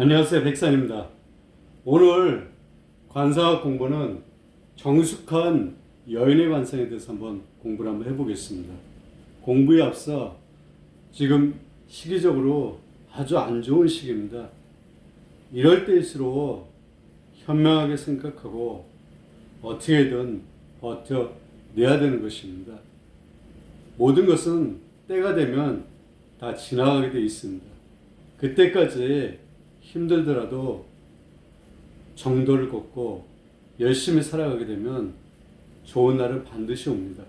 안녕하세요. 백산입니다. 오늘 관상학 공부는 정숙한 여인의 관상에 대해서 공부를 한번 해보겠습니다. 공부에 앞서 지금 시기적으로 아주 안 좋은 시기입니다. 이럴 때일수록 현명하게 생각하고 어떻게든 버텨내야 되는 것입니다. 모든 것은 때가 되면 다 지나가게 되어 있습니다. 그때까지 힘들더라도 정도를 걷고 열심히 살아가게 되면 좋은 날은 반드시 옵니다.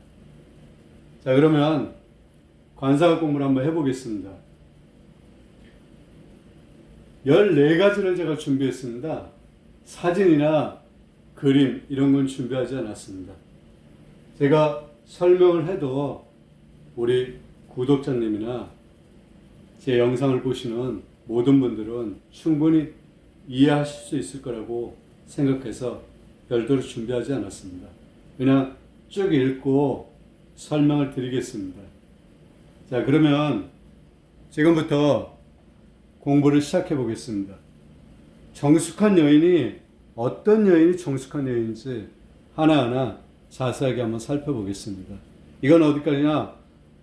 자, 그러면 관상학 공부를 한번 해보겠습니다. 14가지를 제가 준비했습니다. 사진이나 그림 이런 건 준비하지 않았습니다. 제가 설명을 해도 우리 구독자님이나 제 영상을 보시는 모든 분들은 충분히 이해하실 수 있을 거라고 생각해서 별도로 준비하지 않았습니다. 그냥 쭉 읽고 설명을 드리겠습니다. 자, 그러면 지금부터 공부를 시작해 보겠습니다. 정숙한 여인이 어떤 여인이 정숙한 여인인지 하나하나 자세하게 한번 살펴보겠습니다. 이건 어디까지나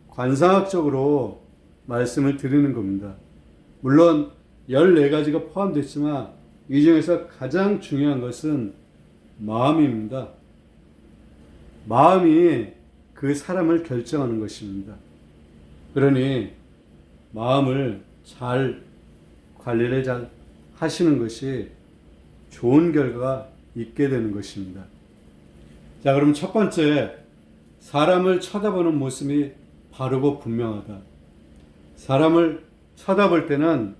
관상학적으로 말씀을 드리는 겁니다. 물론 14가지가 포함됐지만 이 중에서 가장 중요한 것은 마음입니다. 마음이 그 사람을 결정하는 것입니다. 그러니 마음을 잘 관리를 잘 하시는 것이 좋은 결과가 있게 되는 것입니다. 자, 그럼 첫 번째, 사람을 쳐다보는 모습이 바르고 분명하다. 사람을 쳐다볼 때는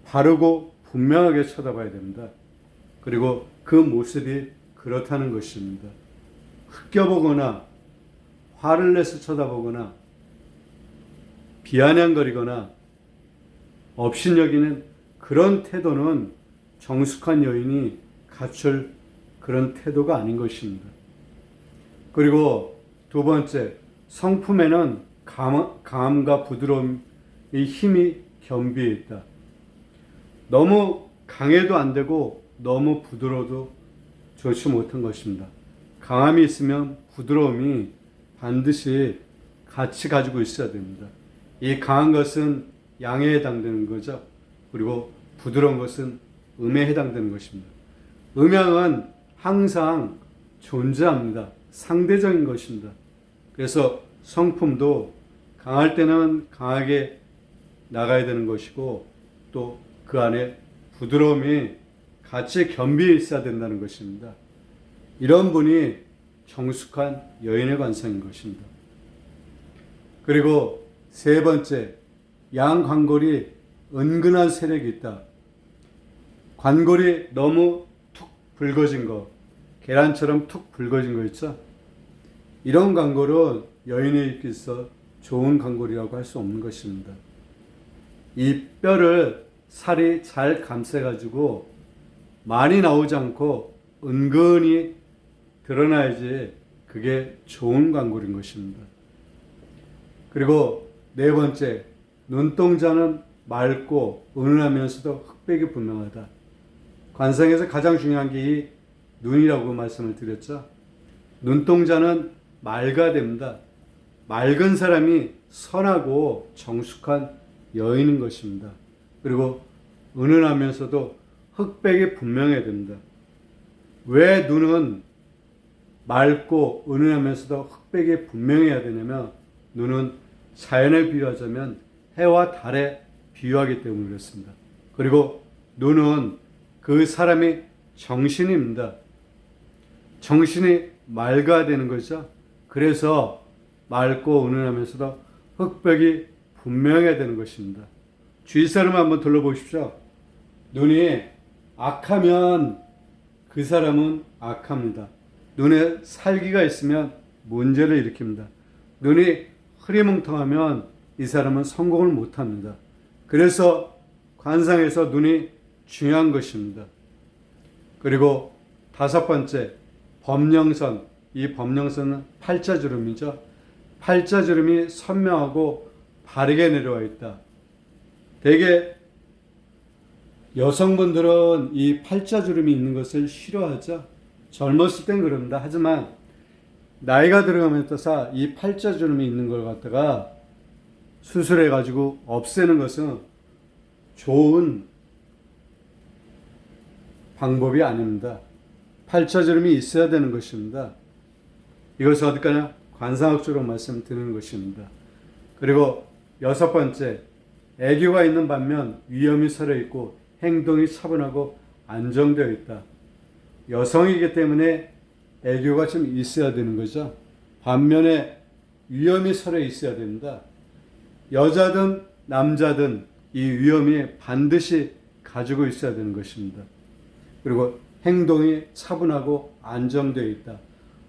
바르고 분명하게 쳐다봐야 됩니다. 그리고 그 모습이 그렇다는 것입니다. 흘겨보거나 화를 내서 쳐다보거나 비아냥거리거나 업신여기는 그런 태도는 정숙한 여인이 갖출 그런 태도가 아닌 것입니다. 그리고 두 번째, 성품에는 강함과 부드러움의 힘이 겸비해 있다. 너무 강해도 안 되고 너무 부드러워도 좋지 못한 것입니다. 강함이 있으면 부드러움이 반드시 같이 가지고 있어야 됩니다. 이 강한 것은 양에 해당되는 거죠. 그리고 부드러운 것은 음에 해당되는 것입니다. 음양은 항상 존재합니다. 상대적인 것입니다. 그래서 성품도 강할 때는 강하게 나가야 되는 것이고 또 그 안에 부드러움이 같이 겸비해 있어야 된다는 것입니다. 이런 분이 정숙한 여인의 관상인 것입니다. 그리고 세 번째, 양관골이 은근한 세력이 있다. 관골이 너무 툭 붉어진 거, 계란처럼 툭 붉어진 거 있죠? 이런 관골은 여인에 있어 좋은 관골이라고 할 수 없는 것입니다. 이 뼈를 살이 잘 감싸가지고 많이 나오지 않고 은근히 드러나야지 그게 좋은 관골인 것입니다. 그리고 네 번째, 눈동자는 맑고 은은하면서도 흑백이 분명하다. 관상에서 가장 중요한 게 이 눈이라고 말씀을 드렸죠. 눈동자는 맑아야 됩니다. 맑은 사람이 선하고 정숙한 여인인 것입니다. 그리고 은은하면서도 흑백이 분명해야 됩니다. 왜 눈은 맑고 은은하면서도 흑백이 분명해야 되냐면 눈은 자연에 비유하자면 해와 달에 비유하기 때문에 그렇습니다. 그리고 눈은 그 사람의 정신입니다. 정신이 맑아야 되는 거죠. 그래서 맑고 은은하면서도 흑백이 분명해야 되는 것입니다. 주위 사람 한번 둘러보십시오. 눈이 악하면 그 사람은 악합니다. 눈에 살기가 있으면 문제를 일으킵니다. 눈이 흐리멍텅하면 이 사람은 성공을 못합니다. 그래서 관상에서 눈이 중요한 것입니다. 그리고 다섯 번째, 범령선. 이 범령선은 팔자주름이죠. 팔자주름이 선명하고 바르게 내려와 있다. 대개 여성분들은 이 팔자주름이 있는 것을 싫어하죠. 젊었을 땐 그럽니다. 하지만 나이가 들어가면서 따라서 이 팔자주름이 있는 걸 갖다가 수술해가지고 없애는 것은 좋은 방법이 아닙니다. 팔자주름이 있어야 되는 것입니다. 이것을 어디까냐? 관상학적으로 말씀드리는 것입니다. 그리고 6번째, 애교가 있는 반면 위험이 서려있고 행동이 차분하고 안정되어 있다. 여성이기 때문에 애교가 좀 있어야 되는 거죠. 반면에 위험이 서려 있어야 됩니다. 여자든 남자든 이 위험이 반드시 가지고 있어야 되는 것입니다. 그리고 행동이 차분하고 안정되어 있다.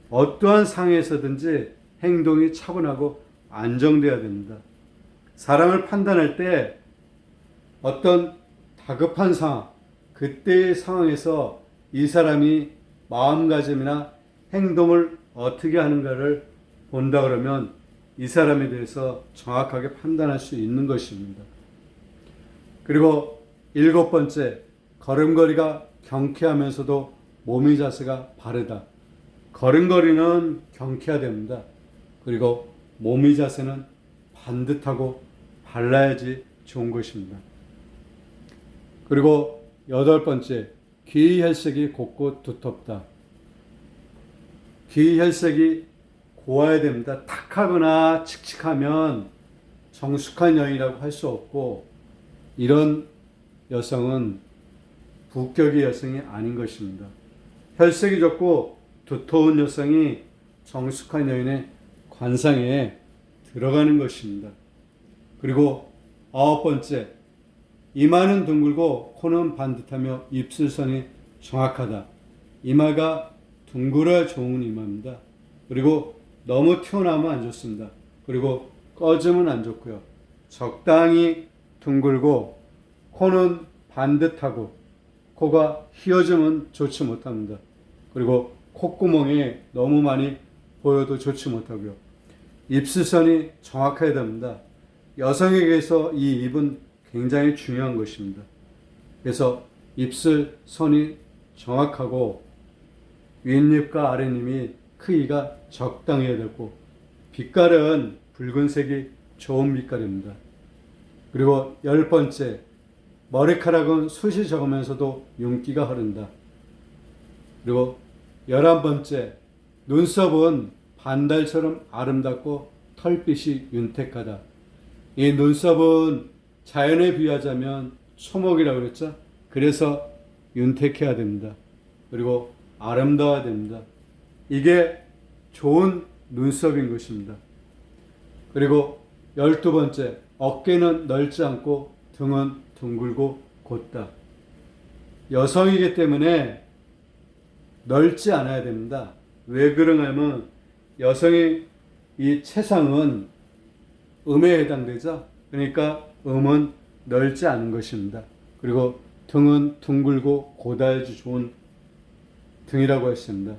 어떠한 상황에서든지 행동이 차분하고 안정되어야 됩니다. 사람을 판단할 때 어떤 다급한 상황, 그때의 상황에서 이 사람이 마음가짐이나 행동을 어떻게 하는가를 본다 그러면 이 사람에 대해서 정확하게 판단할 수 있는 것입니다. 그리고 7번째, 걸음걸이가 경쾌하면서도 몸의 자세가 바르다. 걸음걸이는 경쾌해야 됩니다. 그리고 몸의 자세는 반듯하고 발라야지 좋은 것입니다. 그리고 8번째, 귀 혈색이 곱고 두텁다. 귀 혈색이 고와야 됩니다. 탁하거나 칙칙하면 정숙한 여인이라고 할 수 없고, 이런 여성은 부격의 여성이 아닌 것입니다. 혈색이 좋고 두터운 여성이 정숙한 여인의 관상에 들어가는 것입니다. 그리고 9번째, 이마는 둥글고 코는 반듯하며 입술선이 정확하다. 이마가 둥글어야 좋은 이마입니다. 그리고 너무 튀어나오면 안 좋습니다. 그리고 꺼지면 안 좋고요. 적당히 둥글고 코는 반듯하고 코가 휘어지면 좋지 못합니다. 그리고 콧구멍이 너무 많이 보여도 좋지 못하고요. 입술선이 정확해야 됩니다. 여성에게서 이 입은 굉장히 중요한 것입니다. 그래서 입술선이 정확하고 윗입과 아랫입이 크기가 적당해야 되고, 빛깔은 붉은색이 좋은 빛깔입니다. 그리고 10번째, 머리카락은 숱이 적으면서도 윤기가 흐른다. 그리고 11번째, 눈썹은 반달처럼 아름답고 털빛이 윤택하다. 이 눈썹은 자연에 비유하자면 초목이라고 그랬죠. 그래서 윤택해야 됩니다. 그리고 아름다워야 됩니다. 이게 좋은 눈썹인 것입니다. 그리고 12번째, 어깨는 넓지 않고 등은 둥글고 곧다. 여성이기 때문에 넓지 않아야 됩니다. 왜 그런가 하면 여성의 이 체상은 음에 해당되죠. 그러니까 음은 넓지 않은 것입니다. 그리고 등은 둥글고 곧아야지 좋은 등이라고 했습니다.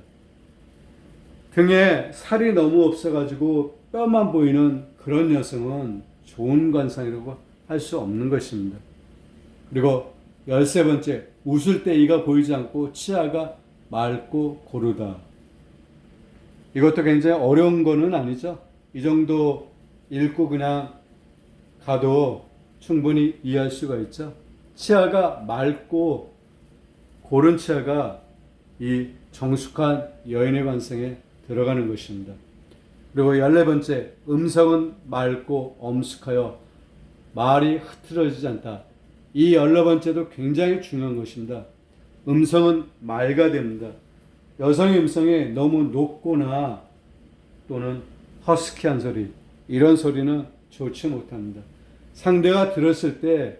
등에 살이 너무 없어가지고 뼈만 보이는 그런 여성은 좋은 관상이라고 할 수 없는 것입니다. 그리고 13번째, 웃을 때 이가 보이지 않고 치아가 맑고 고르다. 이것도 굉장히 어려운 거는 아니죠. 이 정도 읽고 그냥 가도 충분히 이해할 수가 있죠. 치아가 맑고 고른 치아가 이 정숙한 여인의 관상에 들어가는 것입니다. 그리고 14번째, 음성은 맑고 엄숙하여 말이 흐트러지지 않다. 이 14번째도 굉장히 중요한 것입니다. 음성은 맑아야 됩니다. 여성의 음성이 너무 높거나 또는 허스키한 소리, 이런 소리는 좋지 못합니다. 상대가 들었을 때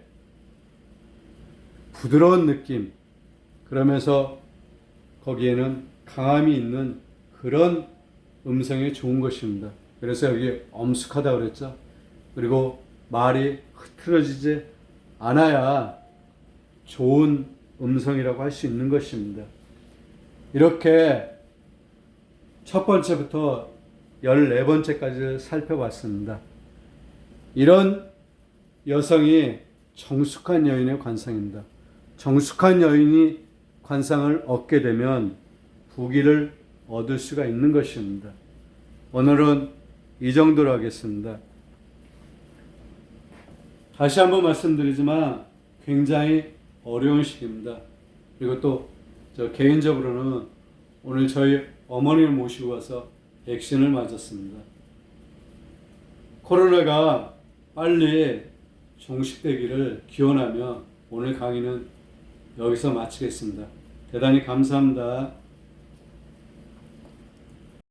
부드러운 느낌, 그러면서 거기에는 강함이 있는 그런 음성이 좋은 것입니다. 그래서 여기 엄숙하다고 그랬죠. 그리고 말이 흐트러지지 않아야 좋은 음성이라고 할 수 있는 것입니다. 이렇게 첫 번째부터 14번째까지 살펴봤습니다. 이런 여성이 정숙한 여인의 관상입니다. 정숙한 여인이 관상을 얻게 되면 부귀를 얻을 수가 있는 것입니다. 오늘은 이 정도로 하겠습니다. 다시 한번 말씀드리지만 굉장히 어려운 시기입니다. 그리고 또 저 개인적으로는 오늘 저희 어머니를 모시고 와서 백신을 맞았습니다. 코로나가 빨리 종식되기를 기원하며 오늘 강의는 여기서 마치겠습니다. 대단히 감사합니다.